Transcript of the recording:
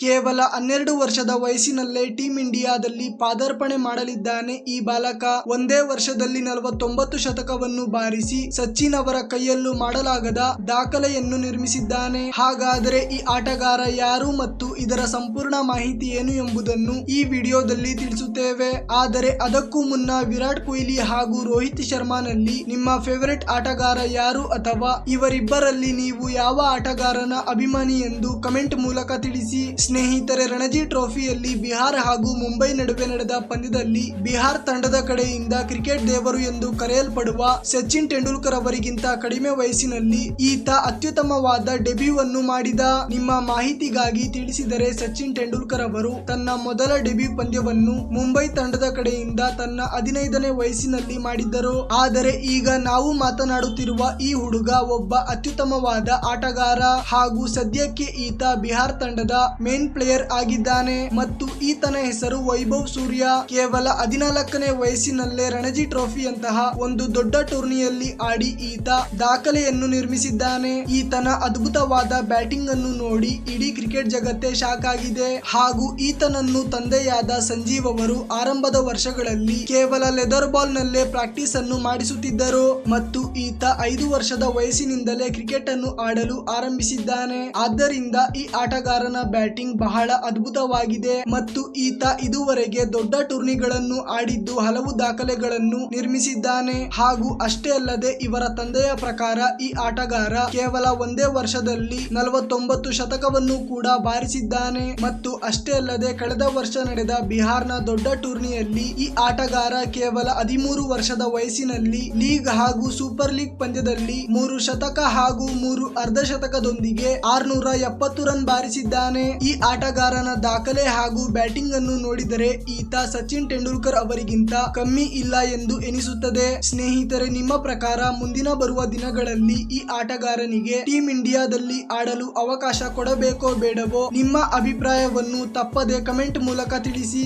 ಕೇವಲ 12 ವರ್ಷದ ವಯಸ್ಸಿನಲ್ಲೇ ಟೀಂ ಇಂಡಿಯಾದಲ್ಲಿ ಪಾದಾರ್ಪಣೆ ಮಾಡಲಿದ್ದಾನೆ ಈ ಬಾಲಕ. ಒಂದೇ ವರ್ಷದಲ್ಲಿ 49 ಶತಕವನ್ನು ಬಾರಿಸಿ ಸಚಿನ್ ಅವರ ಕೈಯಲ್ಲೂ ಮಾಡಲಾಗದ ದಾಖಲೆಯನ್ನು ನಿರ್ಮಿಸಿದ್ದಾನೆ. ಹಾಗಾದರೆ ಈ ಆಟಗಾರ ಯಾರು ಮತ್ತು ಇದರ ಸಂಪೂರ್ಣ ಮಾಹಿತಿ ಏನು ಎಂಬುದನ್ನು ಈ ವಿಡಿಯೋದಲ್ಲಿ ತಿಳಿಸುತ್ತೇವೆ. ಆದರೆ ಅದಕ್ಕೂ ಮುನ್ನ ವಿರಾಟ್ ಕೊಹ್ಲಿ ಹಾಗೂ ರೋಹಿತ್ ಶರ್ಮಾನಲ್ಲಿ ನಿಮ್ಮ ಫೇವರೇಟ್ ಆಟಗಾರ ಯಾರು ಅಥವಾ ಇವರಿಬ್ಬರಲ್ಲಿ ನೀವು ಯಾವ ಆಟಗಾರನ ಅಭಿಮಾನಿ ಎಂದು ಕಮೆಂಟ್ ಮೂಲಕ ತಿಳಿಸಿ. ಸ್ನೇಹಿತರೆ, ರಣಜಿ ಟ್ರೋಫಿಯಲ್ಲಿ ಬಿಹಾರ್ ಹಾಗೂ ಮುಂಬೈ ನಡುವೆ ನಡೆದ ಪಂದ್ಯದಲ್ಲಿ ಬಿಹಾರ್ ತಂಡದ ಕಡೆಯಿಂದ ಕ್ರಿಕೆಟ್ ದೇವರು ಎಂದು ಕರೆಯಲ್ಪಡುವ ಸಚಿನ್ ತೆಂಡೂಲ್ಕರ್ ಅವರಿಗಿಂತ ಕಡಿಮೆ ವಯಸ್ಸಿನಲ್ಲಿ ಈತ ಅತ್ಯುತ್ತಮವಾದ ಡೆಬ್ಯೂವನ್ನು ಮಾಡಿದ. ನಿಮ್ಮ ಮಾಹಿತಿಗಾಗಿ ತಿಳಿಸಿದರೆ, ಸಚಿನ್ ತೆಂಡೂಲ್ಕರ್ ಅವರು ತನ್ನ ಮೊದಲ ಡೆಬ್ಯೂ ಪಂದ್ಯವನ್ನು ಮುಂಬೈ ತಂಡದ ಕಡೆಯಿಂದ ತನ್ನ 15ನೇ ವಯಸ್ಸಿನಲ್ಲಿ ಮಾಡಿದ್ದರು. ಆದರೆ ಈಗ ನಾವು ಮಾತನಾಡುತ್ತಿರುವ ಈ ಹುಡುಗ ಒಬ್ಬ ಅತ್ಯುತ್ತಮವಾದ ಆಟಗಾರ ಹಾಗೂ ಸದ್ಯಕ್ಕೆ ಈತ ಬಿಹಾರ್ ತಂಡದ ಮೇನ್ ಪ್ಲೇಯರ್ ಆಗಿದ್ದಾನೆ ಮತ್ತು ಈತನ ಹೆಸರು ವೈಭವ್ ಸೂರ್ಯ. ಕೇವಲ 14ನೇ ವಯಸ್ಸಿನಲ್ಲೇ ರಣಜಿ ಟ್ರೋಫಿಯಂತಹ ಒಂದು ದೊಡ್ಡ ಟೂರ್ನಿಯಲ್ಲಿ ಆಡಿ ಈತ ದಾಖಲೆಯನ್ನು ನಿರ್ಮಿಸಿದ್ದಾನೆ. ಈತನ ಅದ್ಭುತವಾದ ಬ್ಯಾಟಿಂಗ್ ಅನ್ನು ನೋಡಿ ಇಡೀ ಕ್ರಿಕೆಟ್ ಜಗತ್ತೇ ಶಾಕ್ ಆಗಿದೆ. ಹಾಗೂ ಈತನನ್ನು ತಂದೆಯಾದ ಸಂಜೀವ್ ಅವರು ಆರಂಭದ ವರ್ಷಗಳಲ್ಲಿ ಕೇವಲ ಲೆದರ್ ಬಾಲ್ ನಲ್ಲೇ ಪ್ರಾಕ್ಟೀಸ್ ಅನ್ನು ಮಾಡಿಸುತ್ತಿದ್ದರು ಮತ್ತು ಈತ 5 ವರ್ಷದ ವಯಸ್ಸಿನಿಂದಲೇ ಕ್ರಿಕೆಟ್ ಅನ್ನು ಆಡಲು ಆರಂಭಿಸಿದ್ದಾನೆ. ಆದ್ದರಿಂದ ಈ ಆಟಗಾರನ ಬ್ಯಾಟಿಂಗ್ ಬಹಳ ಅದ್ಭುತವಾಗಿದೆ ಮತ್ತು ಈತ ಇದುವರೆಗೆ ದೊಡ್ಡ ಟೂರ್ನಿಗಳನ್ನು ಆಡಿದ್ದು ಹಲವು ದಾಖಲೆಗಳನ್ನು ನಿರ್ಮಿಸಿದ್ದಾನೆ. ಹಾಗೂ ಅಷ್ಟೇ ಅಲ್ಲದೆ ಇವರ ತಂದೆಯ ಪ್ರಕಾರ ಈ ಆಟಗಾರ ಕೇವಲ ಒಂದೇ ವರ್ಷದಲ್ಲಿ 49 ಶತಕವನ್ನು ಕೂಡ ಬಾರಿಸಿದ್ದಾನೆ. ಮತ್ತು ಅಷ್ಟೇ ಅಲ್ಲದೆ ಕಳೆದ ವರ್ಷ ನಡೆದ ಬಿಹಾರ್ನ ದೊಡ್ಡ ಟೂರ್ನಿಯಲ್ಲಿ ಈ ಆಟಗಾರ ಕೇವಲ 13 ವರ್ಷದ ವಯಸ್ಸಿನಲ್ಲಿ ಲೀಗ್ ಹಾಗೂ ಸೂಪರ್ ಲೀಗ್ ಪಂದ್ಯದಲ್ಲಿ 3 ಶತಕ ಹಾಗೂ 3 ಅರ್ಧ ಶತಕದೊಂದಿಗೆ 670 ರನ್ ಬಾರಿಸಿದ್ದಾನೆ. ಈ ಆಟಗಾರನ ದಾಖಲೆ ಹಾಗೂ ಬ್ಯಾಟಿಂಗ್ ಅನ್ನು ನೋಡಿದರೆ ಈತ ಸಚಿನ್ ತೆಂಡೂಲ್ಕರ್ ಅವರಿಗಿಂತ ಕಮ್ಮಿ ಇಲ್ಲ ಎಂದು ಎನಿಸುತ್ತದೆ. ಸ್ನೇಹಿತರೆ, ನಿಮ್ಮ ಪ್ರಕಾರ ಮುಂದಿನ ಬರುವ ದಿನಗಳಲ್ಲಿ ಈ ಆಟಗಾರನಿಗೆ ಟೀಂ ಇಂಡಿಯಾದಲ್ಲಿ ಆಡಲು ಅವಕಾಶ ಕೊಡಬೇಕೋ ಬೇಡವೋ? ನಿಮ್ಮ ಅಭಿಪ್ರಾಯವನ್ನು ತಪ್ಪದೆ ಕಮೆಂಟ್ ಮೂಲಕ ತಿಳಿಸಿ.